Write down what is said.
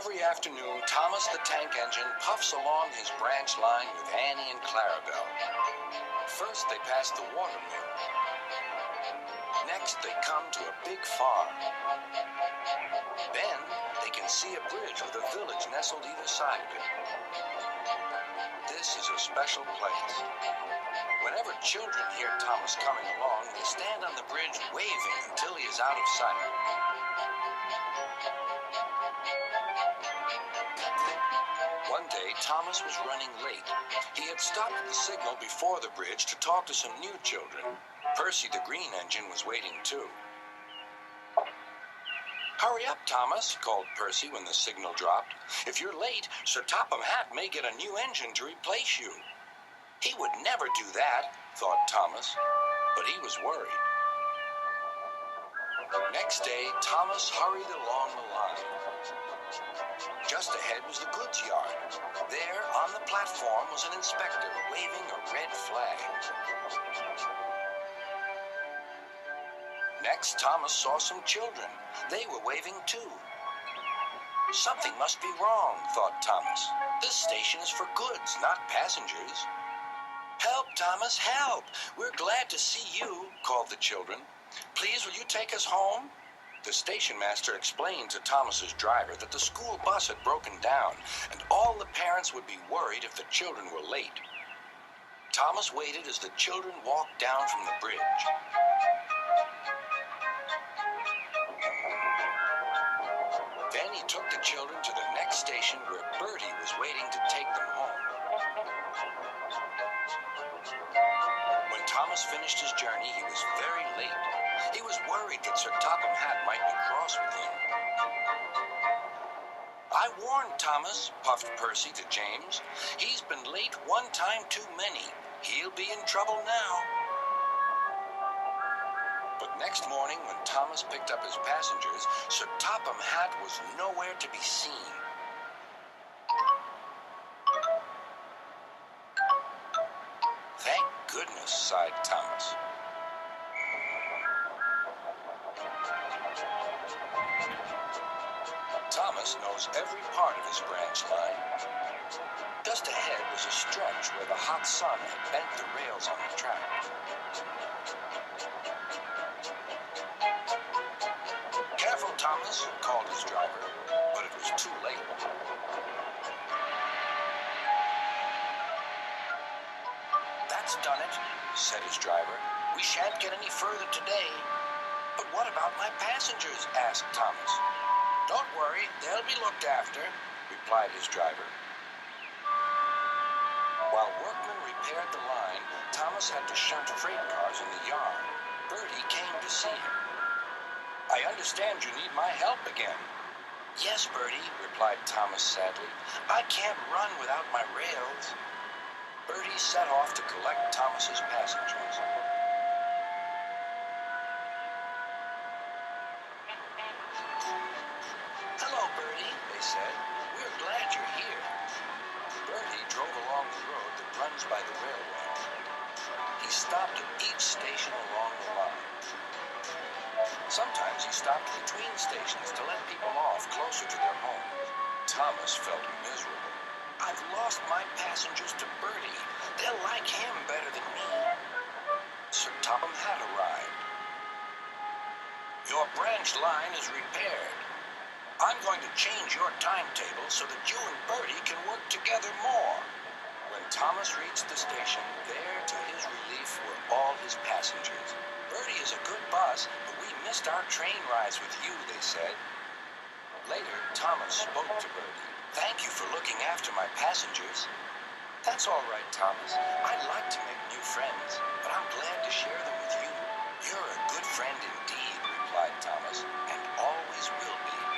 Every afternoon, Thomas the Tank Engine puffs along his branch line with Annie and Clarabelle. First, they pass the water mill. Next, they come to a big farm. Then, they can see a bridge with a village nestled either side of it. This is a special place. Whenever children hear Thomas coming along, they stand on the bridge waving until he is out of sight. One day, Thomas was running late. He had stopped at the signal before the bridge to talk to some new children. Percy the Green Engine was waiting too. "Hurry up, Thomas," called Percy when the signal dropped. "If you're late, Sir Topham Hatt may get a new engine to replace you." He would never do that, thought Thomas, but he was worried. Next day, Thomas hurried along the line. Just ahead was the goods yard. There, on the platform, was an inspector waving a red flag. Next, Thomas saw some children. They were waving too. Something must be wrong, thought Thomas. This station is for goods, not passengers. "Help, Thomas, help! We're glad to see you," called the children. "Please, will you take us home?" The station master explained to Thomas's driver that the school bus had broken down, and all the parents would be worried if the children were late. Thomas waited as the children walked down from the bridge. Then he took the children to the next station where Bertie was waiting to take them home. When Thomas finished his journey, he was very late. He was worried that Sir Topham Hatt might be cross with him. "I warned Thomas," puffed Percy to James. "He's been late one time too many. He'll be in trouble now." But next morning, when Thomas picked up his passengers, Sir Topham Hatt was nowhere to be seen. "Thank goodness," sighed Thomas. Thomas knows every part of his branch line. Just ahead was a stretch where the hot sun had bent the rails on the track. "Careful, Thomas," called his driver, but it was too late. "That's done it," said his driver. "We shan't get any further today." "But what about my passengers?" asked Thomas. "Don't worry, they'll be looked after," replied his driver. While workmen repaired the line, Thomas had to shunt freight cars in the yard. Bertie came to see him. "I understand you need my help again." "Yes, Bertie," replied Thomas sadly. "I can't run without my rails." Bertie set off to collect Thomas's passengers. "Hello, Bertie," they said. "We're glad you're here." Bertie drove along the road that runs by the railway. He stopped at each station along the line. Sometimes he stopped between stations to let people off closer to their homes. Thomas felt miserable. "I've lost my passengers to Bertie. They'll like him better than me." Sir Topham Hatt arrived. "Your branch line is repaired. I'm going to change your timetable so that you and Bertie can work together more." When Thomas reached the station, there, to his relief, were all his passengers. "Bertie is a good bus, but we missed our train rides with you," they said. Later, Thomas spoke to Bertie. "Thank you for looking after my passengers." "That's all right, Thomas. I'd like to make new friends, but I'm glad to share them with you." "You're a good friend indeed," replied Thomas, "and always will be."